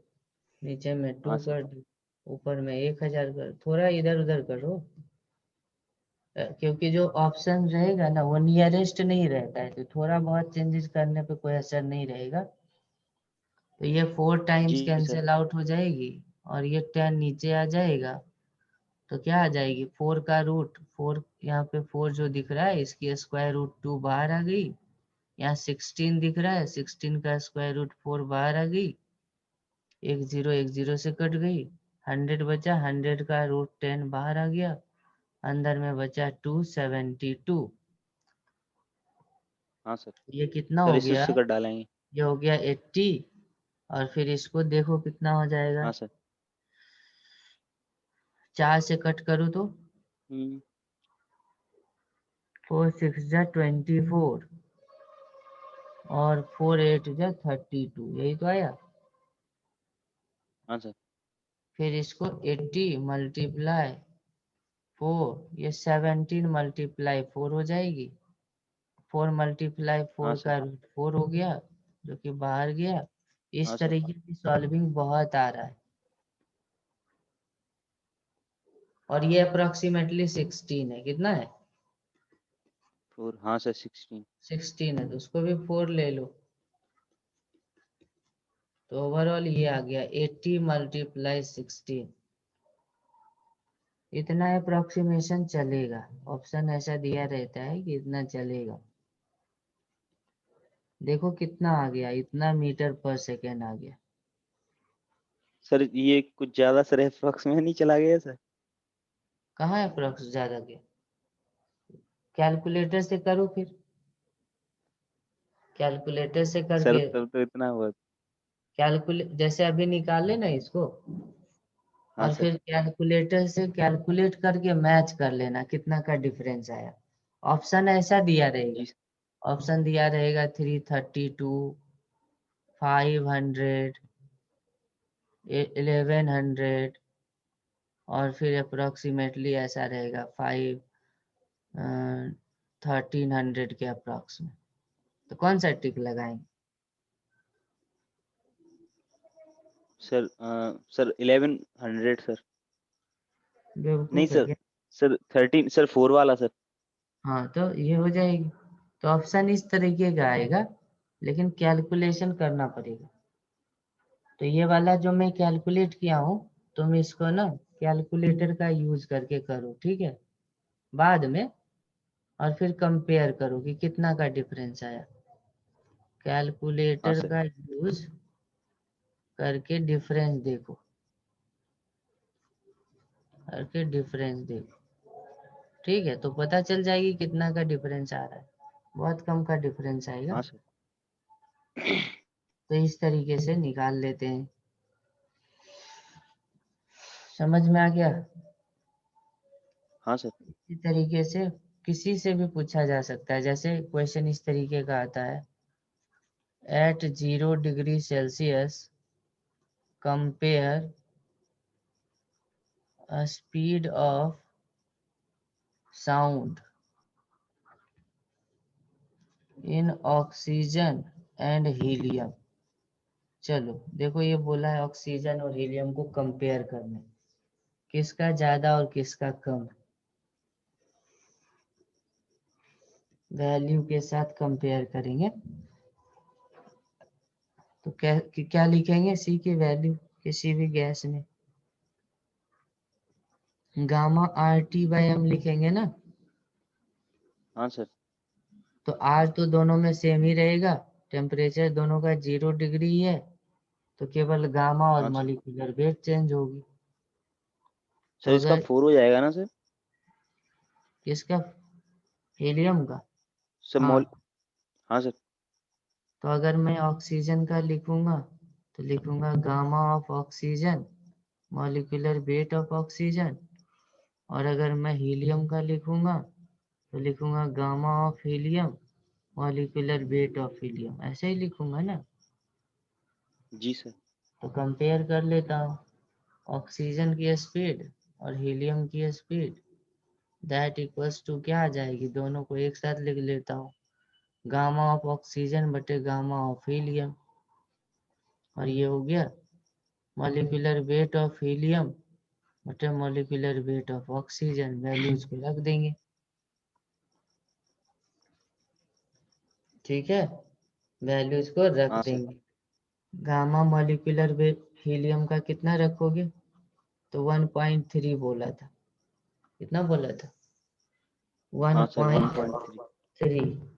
[SPEAKER 1] नीचे में 2
[SPEAKER 2] हाँ सर।
[SPEAKER 1] कर दो, ऊपर में 1000 कर, थोड़ा इधर उधर करो। क्योंकि जो ऑप्शन रहेगा ना वो नियरेस्ट नहीं रहता है, तो थोड़ा बहुत चेंजेस करने पे कोई असर नहीं रहेगा। तो ये 4 टाइम्स
[SPEAKER 2] जी सर।
[SPEAKER 1] कैंसिल आउट हो जाएगी, और ये 10 नीचे आ जाएगा। तो क्या आ जाएगी, 4 का रूट 4, यहाँ पे 4 जो दिख रहा है इसकी स्क्वायर रूट 2 बाहर आ गई। यहाँ 16 दिख रहा है, 16 का स्क्वायर रूट 4 बाहर आ गई। एक जीरो से कट गई। 100 बचा, 100 का रूट 10 बाहर आ गया। अंदर में बचा 272।
[SPEAKER 2] हाँ सर।
[SPEAKER 1] ये कितना
[SPEAKER 2] सर
[SPEAKER 1] हो
[SPEAKER 2] इसे
[SPEAKER 1] गया?
[SPEAKER 2] उससे कर डालेंगे।
[SPEAKER 1] ये हो गया 80। और फिर इसको देखो कितना हो जाएगा।
[SPEAKER 2] हाँ सर।
[SPEAKER 1] 4 से कट करो तो
[SPEAKER 2] हम्म।
[SPEAKER 1] 4 6 जा 24, और 4 8 जा 32, यही तो आया।
[SPEAKER 2] हाँ सर।
[SPEAKER 1] फिर इसको 80 मल्टीप्लाई 4, ये 17 मल्टीप्लाई 4 हो जाएगी। 4 मल्टीप्लाई
[SPEAKER 2] हाँ
[SPEAKER 1] 4
[SPEAKER 2] सर।
[SPEAKER 1] का रूट 4 हो गया, जो कि बाहर गया।
[SPEAKER 2] हाँ
[SPEAKER 1] इस
[SPEAKER 2] सर।
[SPEAKER 1] तरीके की सॉल्विंग बहुत आ रहा है। और ये अप्रोक्सीमेटली 16 है, कितना है?
[SPEAKER 2] 4, हाँ सर 16।
[SPEAKER 1] 16 है, तो उसको भी 4 ले लो। तो ओवरऑल ये आ गया 80 मल्टीप्लाई 16। इतना अप्रोक्सीमेशन चलेगा, ऑप्शन ऐसा दिया रहता है कि इतना चलेगा। देखो कितना आ गया, इतना मीटर पर सेकेंड आ गया।
[SPEAKER 2] सर ये कुछ ज्यादा सर एप्रोक्स में नहीं चला गया सर?
[SPEAKER 1] कहाँ अप्रोक्स ज्यादा गया? कैलकुलेटर से करो फिर, कैलकुलेटर से
[SPEAKER 2] सर
[SPEAKER 1] करके
[SPEAKER 2] तब तो इतना हुआ।
[SPEAKER 1] जैसे अभी निकाले ना इसको,
[SPEAKER 2] हाँ
[SPEAKER 1] और
[SPEAKER 2] सर।
[SPEAKER 1] फिर कैलकुलेटर से कैलकुलेट करके मैच कर लेना कितना का डिफरेंस आया। ऑप्शन ऐसा दिया रहेगा,
[SPEAKER 2] जी
[SPEAKER 1] ऑप्शन दिया रहेगा 332, 500, 1100, और फिर अप्रोक्सीमेटली ऐसा रहेगा 1300 के अप्रोक्स में। तो कौन सा टिक लगाएंगे?
[SPEAKER 2] Sir sir 1100 sir. नहीं
[SPEAKER 1] बेवकूफ है
[SPEAKER 2] सर,
[SPEAKER 1] क्या?
[SPEAKER 2] सर 13 सर 4 वाला सर।
[SPEAKER 1] हाँ तो ये हो जाएगी। तो ऑप्शन इस तरीके का आएगा, लेकिन कैलकुलेशन करना पड़ेगा। तो ये वाला जो मैं कैलकुलेट किया हूँ, तुम इसको ना कैलकुलेटर का यूज करके करो, ठीक है, बाद में, और फिर कंपेयर करो कि कितना का डिफरेंस आया।
[SPEAKER 2] हाँ
[SPEAKER 1] कैलकुलेटर
[SPEAKER 2] सर।
[SPEAKER 1] का यूज करके डिफरेंस देखो, करके डिफरेंस देखो, ठीक है, तो पता चल जाएगी कितना का डिफरेंस आ रहा है। बहुत कम का डिफरेंस आएगा।
[SPEAKER 2] हाँ सर।
[SPEAKER 1] तो इस तरीके से निकाल लेते हैं। समझ में आ गया?
[SPEAKER 2] हाँ सर।
[SPEAKER 1] इसी तरीके से किसी से भी पूछा जा सकता है। जैसे क्वेश्चन इस तरीके का आता है, at 0 degree Celsius compare speed of sound in oxygen and helium. चलो देखो, ये बोला है ऑक्सीजन और हीलियम को कंपेयर करने, किसका ज्यादा और किसका कम, वैल्यू के साथ कंपेयर करेंगे। तो क्या लिखेंगे? सी की वैल्यू किसी भी गैस में गामा RT/m लिखेंगे ना।
[SPEAKER 2] हाँ सर।
[SPEAKER 1] तो R तो दोनों में सेम ही रहेगा, टेम्परेचर दोनों का 0 डिग्री ही है, तो केवल गामा और
[SPEAKER 2] हाँ सर।
[SPEAKER 1] मॉलिक्यूलर वेट चेंज होगी।
[SPEAKER 2] सर
[SPEAKER 1] तो
[SPEAKER 2] इसका
[SPEAKER 1] अगर
[SPEAKER 2] 4 हो जाएगा ना सर?
[SPEAKER 1] किसका? हीलियम का।
[SPEAKER 2] सर
[SPEAKER 1] हाँ,
[SPEAKER 2] मोल। हाँ सर।
[SPEAKER 1] तो अगर मैं ऑक्सीजन का लिखूंगा तो लिखूंगा gamma of oxygen molecular weight of oxygen, और अगर मैं हीलियम का लिखूंगा तो लिखूंगा gamma of helium molecular weight of helium, ऐसे ही लिखूंगा ना।
[SPEAKER 2] जी सर।
[SPEAKER 1] तो कंपेयर कर लेता हूँ ऑक्सीजन की स्पीड और हीलियम की स्पीड, दैट इक्वल्स टू क्या आ जाएगी, दोनों को एक साथ लिख लेता हूँ, गामा ऑफ ऑक्सीजन बटे गामा ऑफ हीलियम, और ये हो गया मॉलिक्यूलर वेट ऑफ हीलियम बटे molecular weight of oxygen. Values को रख देंगे, ठीक है, वैल्यूज को रख
[SPEAKER 2] हाँ सर।
[SPEAKER 1] देंगे। गामा मॉलिक्यूलर वेट हीलियम का कितना रखोगे? तो 1.3 बोला था। कितना बोला था?
[SPEAKER 2] हाँ सर
[SPEAKER 1] 1.3।
[SPEAKER 2] 1.3।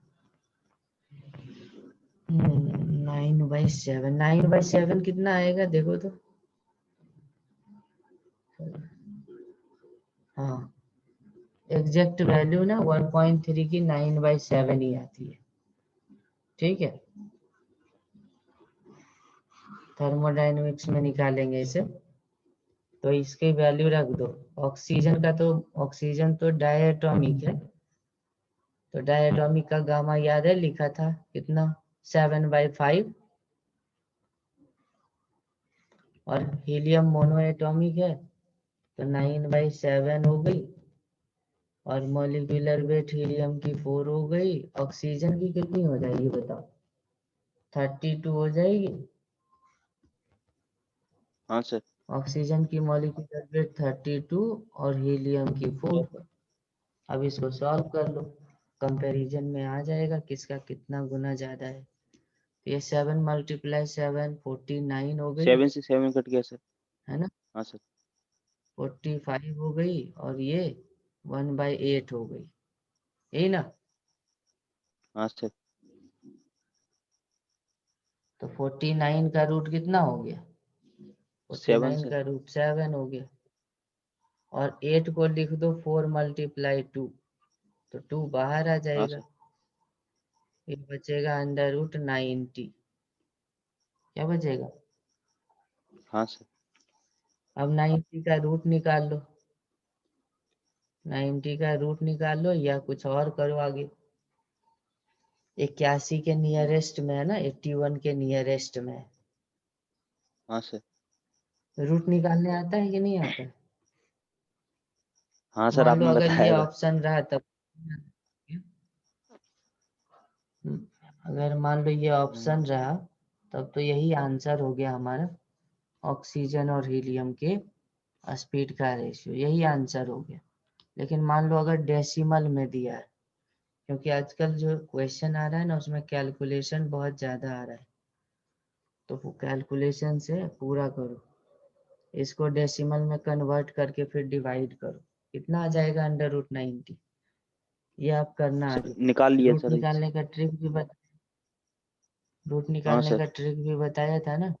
[SPEAKER 1] 9/7, 9/7 कितना आएगा देखो तो। हाँ, एग्जैक्ट वैल्यू ना 1.3 की 9/7 ही आती है, ठीक है। थर्मोडायनेमिक्स में निकालेंगे इसे, तो इसकी वैल्यू रख दो। ऑक्सीजन का तो, ऑक्सीजन तो डायटोमिक है, तो डायटोमिक का गामा याद है, लिखा था कितना, 7/5। और हीलियम मोनोएटॉमिक है, तो 9/7 हो गई। और मॉलिक्यूलर वेट हीलियम की 4 हो गई। ऑक्सीजन की कितनी हो जाएगी बताओ? 32 हो जाएगी।
[SPEAKER 2] हाँ सर।
[SPEAKER 1] ऑक्सीजन की मॉलिक्यूलर वेट 32 और हीलियम की 4। अब इसको सॉल्व कर लो, कंपैरिजन में आ जाएगा किसका कितना गुना ज्यादा है। तो ये 7 × 7 49 हो गई,
[SPEAKER 2] 7 से 7 कट गया सर।
[SPEAKER 1] है ना,
[SPEAKER 2] हाँ सर।
[SPEAKER 1] 45 हो गई, और ये 1/8 हो गई, यही ना।
[SPEAKER 2] हाँ सर।
[SPEAKER 1] तो 49 का रूट कितना हो गया?
[SPEAKER 2] 7
[SPEAKER 1] 49
[SPEAKER 2] सर।
[SPEAKER 1] का रूट 7 हो गया। और 8 को लिख दो 4 × 2, तो 2 बाहर आ
[SPEAKER 2] हाँ
[SPEAKER 1] जाएगा,
[SPEAKER 2] सर।
[SPEAKER 1] ये बचेगा √90। क्या बचेगा?
[SPEAKER 2] हाँ सर।
[SPEAKER 1] अब 90 का रूट निकाल लो, 90 का रूट निकाल लो या कुछ और करो आगे। 81 के नियरेस्ट में है ना, 81 के नियरेस्ट में है।
[SPEAKER 2] हाँ सर।
[SPEAKER 1] रूट निकालने आता है कि नहीं आता है?
[SPEAKER 2] हाँ सर,
[SPEAKER 1] मान लो
[SPEAKER 2] आपने
[SPEAKER 1] अगर ये
[SPEAKER 2] बताया था।
[SPEAKER 1] ऑप्शन रहा तब, अगर मान लो ये ऑप्शन रहा तब तो यही आंसर हो गया हमारा, ऑक्सीजन और हीलियम के स्पीड का रेशियो, यही आंसर हो गया। लेकिन मान लो अगर डेसिमल में दिया है, क्योंकि आजकल जो क्वेश्चन आ रहा है ना उसमें कैलकुलेशन बहुत ज़्यादा आ रहा है, तो वो कैलकुलेशन से पूरा करो, इसको डेसिमल में कन्वर्ट करके फिर डिवाइड करो, कितना आ जाएगा √90। ये आप करना
[SPEAKER 2] सर
[SPEAKER 1] आगे।
[SPEAKER 2] निकाल लिया
[SPEAKER 1] रूट
[SPEAKER 2] सर इस।
[SPEAKER 1] निकालने का ट्रिक भी रूट
[SPEAKER 2] हाँ
[SPEAKER 1] निकालने
[SPEAKER 2] सर।
[SPEAKER 1] का ट्रिक भी बताया था ना,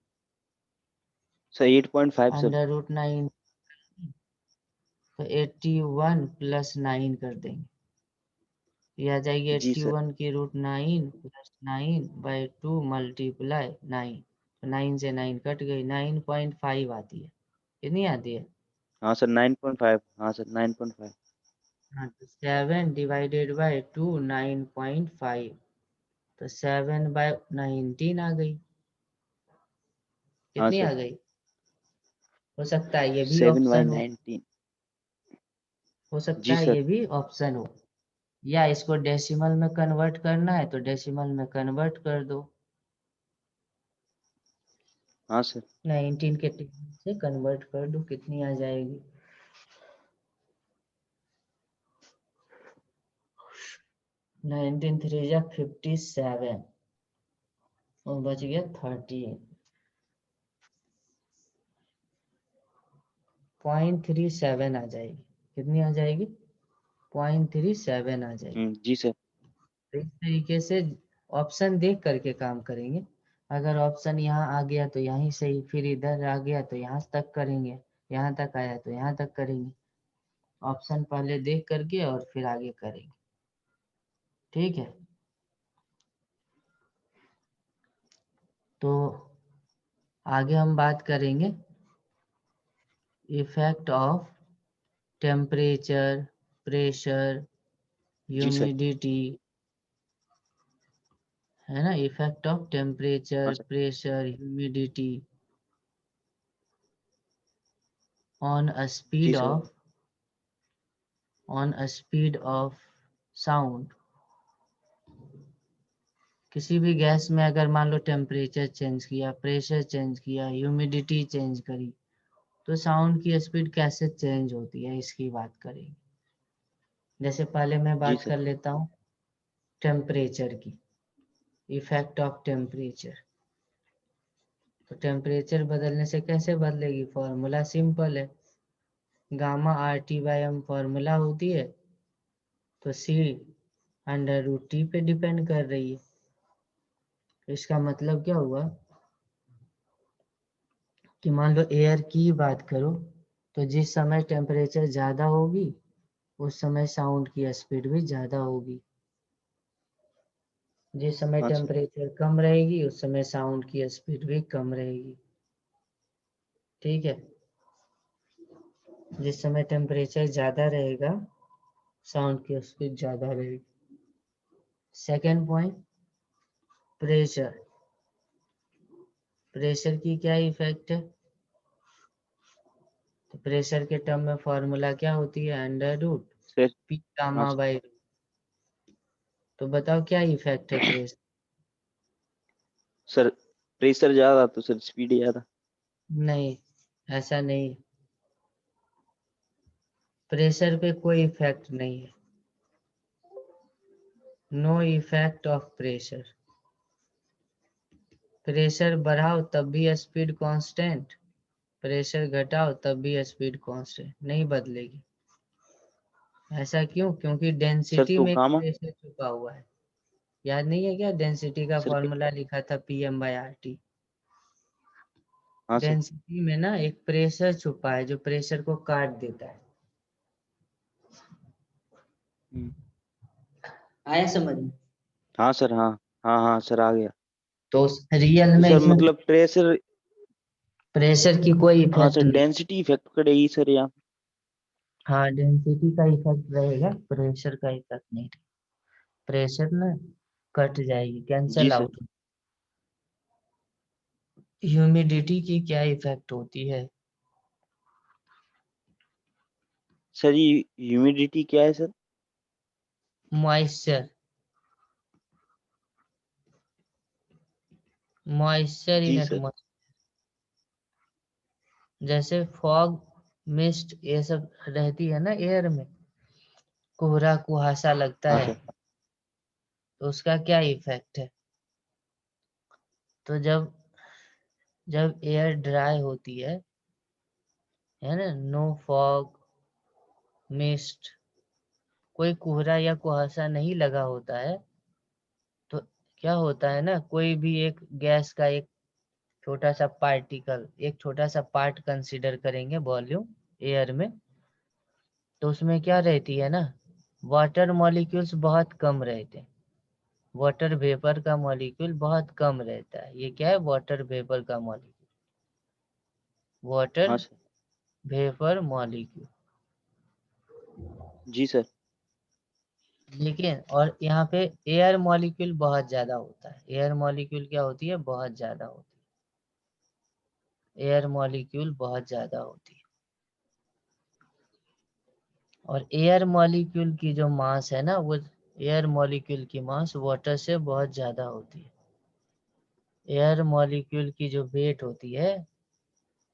[SPEAKER 2] सर 8.5 सर।
[SPEAKER 1] √9, तो 81 + 9 कर देंगे, ये आ जाएगी
[SPEAKER 2] जी सर।
[SPEAKER 1] 81 की √9 + 9/2 मल्टीप्लाई 9, तो 9 से 9 कट गई, 9.5 आती है। कितनी आती है?
[SPEAKER 2] हाँ सर 9.5। हाँ सर 9.5।
[SPEAKER 1] हाँ, तो 7/2 9.5, तो 7/19 आ गई।
[SPEAKER 2] हाँ
[SPEAKER 1] कितनी
[SPEAKER 2] सर
[SPEAKER 1] आ गई? हो सकता है ये भी
[SPEAKER 2] 7 बाई
[SPEAKER 1] ऑप्शन हो,
[SPEAKER 2] 19।
[SPEAKER 1] हो सकता
[SPEAKER 2] जी
[SPEAKER 1] है
[SPEAKER 2] सर।
[SPEAKER 1] ये भी ऑप्शन हो, या इसको डेसिमल में कन्वर्ट करना है तो डेसिमल में कन्वर्ट कर दो,
[SPEAKER 2] हाँ सर।
[SPEAKER 1] 19 के टेबल से कन्वर्ट कर दो, कितनी आ जाएगी? 19 3 जा 57 और बच गया 13, 0.37 आ जाएगी। कितनी आ जाएगी? 0.37 आ जाएगी।
[SPEAKER 2] जी सर।
[SPEAKER 1] तो इस तरीके से ऑप्शन देख करके काम करेंगे। अगर ऑप्शन यहाँ आ गया तो यहीं से ही, फिर इधर आ गया तो यहाँ तक करेंगे, यहाँ तक आया तो यहाँ तक करेंगे। ऑप्शन पहले देख करके और फिर आगे करेंगे, ठीक है। तो आगे हम बात करेंगे इफेक्ट ऑफ टेम्परेचर, प्रेशर,
[SPEAKER 2] जी सर।
[SPEAKER 1] ह्यूमिडिटी, है ना, इफेक्ट ऑफ
[SPEAKER 2] हाँ
[SPEAKER 1] temperature,
[SPEAKER 2] sir.
[SPEAKER 1] Pressure, humidity on a
[SPEAKER 2] जी
[SPEAKER 1] स्पीड
[SPEAKER 2] सर।
[SPEAKER 1] Of sound. किसी भी गैस में अगर मान लो टेम्परेचर चेंज किया, प्रेशर चेंज किया, ह्यूमिडिटी चेंज करी, तो साउंड की स्पीड कैसे चेंज होती है इसकी बात करेंगे। जैसे पहले मैं
[SPEAKER 2] जी
[SPEAKER 1] बात
[SPEAKER 2] सर।
[SPEAKER 1] कर लेता हूँ टेम्परेचर की, इफेक्ट ऑफ टेम्परेचर। तो टेम्परेचर बदलने से कैसे बदलेगी? फॉर्मूला सिंपल है, गामा RT/m फॉर्मूला होती है, तो C √T पे डिपेंड कर रही है। इसका मतलब क्या हुआ कि मान लो एयर की बात करो, तो जिस समय टेम्परेचर ज़्यादा होगी उस समय साउंड की स्पीड भी ज़्यादा होगी, जिस समय
[SPEAKER 2] हाँ सर।
[SPEAKER 1] टेम्परेचर कम रहेगी उस समय साउंड की स्पीड भी कम रहेगी, ठीक है। जिस समय टेम्परेचर ज़्यादा रहेगा साउंड की स्पीड ज़्यादा रहेगी। Second point, pressure. प्रेशर की क्या इफेक्ट है? तो प्रेशर के टर्म में फॉर्मूला क्या होती है?
[SPEAKER 2] सर।
[SPEAKER 1] √P
[SPEAKER 2] हाँ
[SPEAKER 1] गामा
[SPEAKER 2] सर।
[SPEAKER 1] बाई। तो बताओ क्या इफेक्ट है प्रेशर?
[SPEAKER 2] सर प्रेशर ज्यादा तो सर स्पीड ज्यादा।
[SPEAKER 1] नहीं, ऐसा नहीं, प्रेशर पे कोई इफेक्ट नहीं है, no effect of pressure. Pressure बढ़ाओ तब भी स्पीड कांस्टेंट, प्रेशर घटाओ तब भी स्पीड कांस्टेंट, नहीं बदलेगी। ऐसा क्यों? क्योंकि
[SPEAKER 2] सर
[SPEAKER 1] डेंसिटी
[SPEAKER 2] तो
[SPEAKER 1] में एक
[SPEAKER 2] गामा।
[SPEAKER 1] प्रेशर छुपा हुआ है। याद नहीं है क्या? डेंसिटी का
[SPEAKER 2] सर
[SPEAKER 1] फॉर्मूला लिखा था PM/RT।
[SPEAKER 2] हाँ सर।
[SPEAKER 1] डेंसिटी में ना एक प्रेशर छुपा है जो प्रेशर को काट देता है।
[SPEAKER 2] हम्म,
[SPEAKER 1] आया समझ में?
[SPEAKER 2] हाँ सर, हाँ हाँ हाँ सर, आ गया।
[SPEAKER 1] तो रियल
[SPEAKER 2] तो
[SPEAKER 1] में
[SPEAKER 2] सर
[SPEAKER 1] इसमें
[SPEAKER 2] मतलब प्रेशर,
[SPEAKER 1] प्रेशर की कोई
[SPEAKER 2] हाँ
[SPEAKER 1] इफेक्ट
[SPEAKER 2] सर,
[SPEAKER 1] नहीं।
[SPEAKER 2] डेंसिटी इफेक्ट करेगी सर यहाँ।
[SPEAKER 1] हाँ डेंसिटी का इफेक्ट रहेगा, प्रेशर का इफेक्ट नहीं। प्रेशर ना कट जाएगी,
[SPEAKER 2] जी
[SPEAKER 1] कैंसल
[SPEAKER 2] सर।
[SPEAKER 1] आउट। ह्यूमिडिटी की क्या इफेक्ट होती है?
[SPEAKER 2] सर ये ह्यूमिडिटी क्या है सर?
[SPEAKER 1] मॉइस्चर, मॉइस्चर इन
[SPEAKER 2] जी सर।
[SPEAKER 1] एटमॉस्फेयर। जैसे फॉग, मिस्ट, ये सब रहती है ना एयर में, कोहरा कुहासा लगता
[SPEAKER 2] हाँ
[SPEAKER 1] है,
[SPEAKER 2] सर।
[SPEAKER 1] तो उसका क्या इफेक्ट है? तो जब जब एयर ड्राई होती है ना, नो फॉग, मिस्ट, कोई कोहरा या कुहासा नहीं लगा होता है, तो क्या होता है ना, कोई भी एक गैस का एक छोटा सा पार्टिकल, एक छोटा सा पार्ट कंसीडर करेंगे वॉल्यूम एयर में, तो उसमें क्या रहती है ना, वाटर मॉलिक्यूल्स बहुत कम रहते हैं। वाटर वेपर का मॉलिक्यूल बहुत कम रहता है। ये क्या है? वाटर वेपर का मॉलिक्यूल, वाटर
[SPEAKER 2] हाँ सर।
[SPEAKER 1] Vapour molecule.
[SPEAKER 2] जी सर।
[SPEAKER 1] लेकिन और यहाँ पे एयर मॉलिक्यूल बहुत ज्यादा होता है। एयर मॉलिक्यूल क्या होती है? बहुत ज्यादा होती है। एयर मॉलिक्यूल बहुत ज्यादा होती है। और एयर मॉलिक्यूल की जो मास है ना, वो एयर मॉलिक्यूल की मास वाटर से बहुत ज्यादा होती है। एयर मॉलिक्यूल की जो वेट होती है,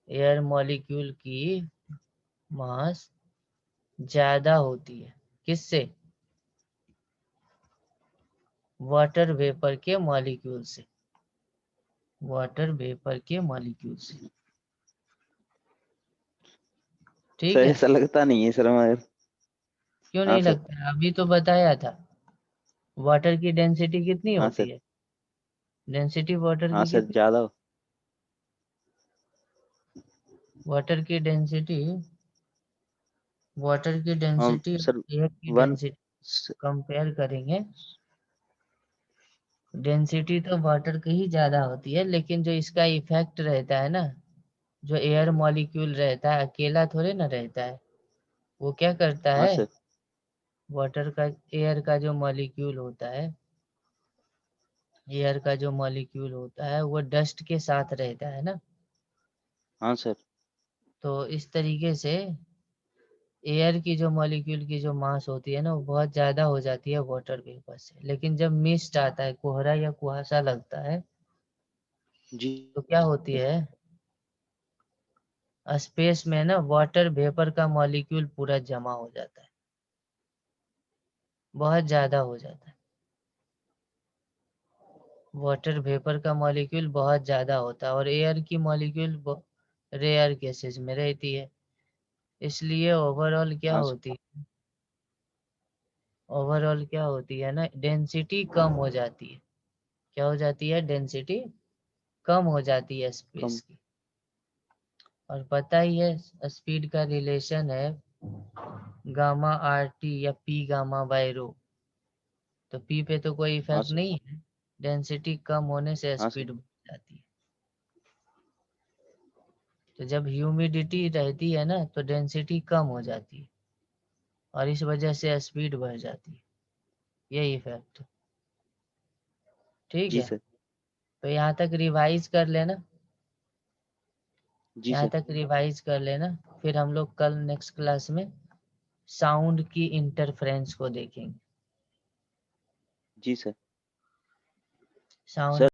[SPEAKER 1] एयर मॉलिक्यूल की मास ज्यादा होती है। किससे? वाटर वेपर के मॉलिक्यूल से। वाटर वेपर के मॉलिक्यूल से। ठीक
[SPEAKER 2] सर
[SPEAKER 1] है?
[SPEAKER 2] ऐसा लगता नहीं है सर मगर।
[SPEAKER 1] क्यों
[SPEAKER 2] हाँ
[SPEAKER 1] नहीं
[SPEAKER 2] सर।
[SPEAKER 1] लगता? अभी तो बताया था। वाटर की डेंसिटी कितनी
[SPEAKER 2] हाँ
[SPEAKER 1] होती
[SPEAKER 2] सर।
[SPEAKER 1] है? डेंसिटी वाटर
[SPEAKER 2] हाँ
[SPEAKER 1] की
[SPEAKER 2] सर,
[SPEAKER 1] कितनी?
[SPEAKER 2] ज्यादा।
[SPEAKER 1] वाटर की डेंसिटी, वाटर की
[SPEAKER 2] हम
[SPEAKER 1] डेंसिटी
[SPEAKER 2] सर
[SPEAKER 1] एयर की
[SPEAKER 2] वन।
[SPEAKER 1] डेंसिटी कंपेयर करेंगे, डेंसिटी तो वाटर की ही ज्यादा होती है, लेकिन जो इसका इफेक्ट रहता है ना, जो एयर मॉलिक्यूल रहता है अकेला थोड़े ना रहता है। वो क्या करता
[SPEAKER 2] हाँ
[SPEAKER 1] है?
[SPEAKER 2] सर।
[SPEAKER 1] वाटर का, एयर का जो मॉलिक्यूल होता है, एयर का जो मॉलिक्यूल होता है वो डस्ट के साथ रहता है ना।
[SPEAKER 2] हाँ सर।
[SPEAKER 1] तो इस तरीके से एयर की जो मॉलिक्यूल की जो मास होती है ना, वो बहुत ज्यादा हो जाती है वाटर वेपर से। लेकिन जब मिस्ट आता है, कोहरा या कुहासा लगता है,
[SPEAKER 2] जी
[SPEAKER 1] तो क्या होती
[SPEAKER 2] सर।
[SPEAKER 1] है? स्पेस में ना वाटर वेपर का मॉलिक्यूल पूरा जमा हो जाता है, बहुत ज्यादा हो जाता है। वाटर वेपर का मॉलिक्यूल बहुत ज्यादा होता है, और एयर की मॉलिक्यूल रेयर केसेस में रहती है। इसलिए ओवरऑल क्या
[SPEAKER 2] हाँ सर।
[SPEAKER 1] होती है? ओवरऑल क्या होती है ना, डेंसिटी कम हो जाती है। क्या हो जाती है? डेंसिटी कम हो जाती है
[SPEAKER 2] कम।
[SPEAKER 1] स्पेस की। और पता ही है स्पीड का रिलेशन है गामा आर टी या पी गामा बाय रो। तो पी पे तो कोई
[SPEAKER 2] हाँ
[SPEAKER 1] इफेक्ट
[SPEAKER 2] सर।
[SPEAKER 1] नहीं है, डेंसिटी कम होने से
[SPEAKER 2] हाँ सर।
[SPEAKER 1] स्पीड बढ़ जाती है। तो जब ह्यूमिडिटी रहती है ना, तो डेंसिटी कम हो जाती है, और इस वजह से स्पीड बढ़ जाती है। ये इफेक्ट। ठीक
[SPEAKER 2] जी
[SPEAKER 1] है?
[SPEAKER 2] सर।
[SPEAKER 1] तो यहाँ तक रिवाइज कर लेना।
[SPEAKER 2] जी
[SPEAKER 1] यहाँ
[SPEAKER 2] सर।
[SPEAKER 1] तक रिवाइज कर लेना। फिर हम लोग कल नेक्स्ट क्लास में साउंड की इंटरफेरेंस को देखेंगे।
[SPEAKER 2] जी सर।
[SPEAKER 1] Sound
[SPEAKER 2] sir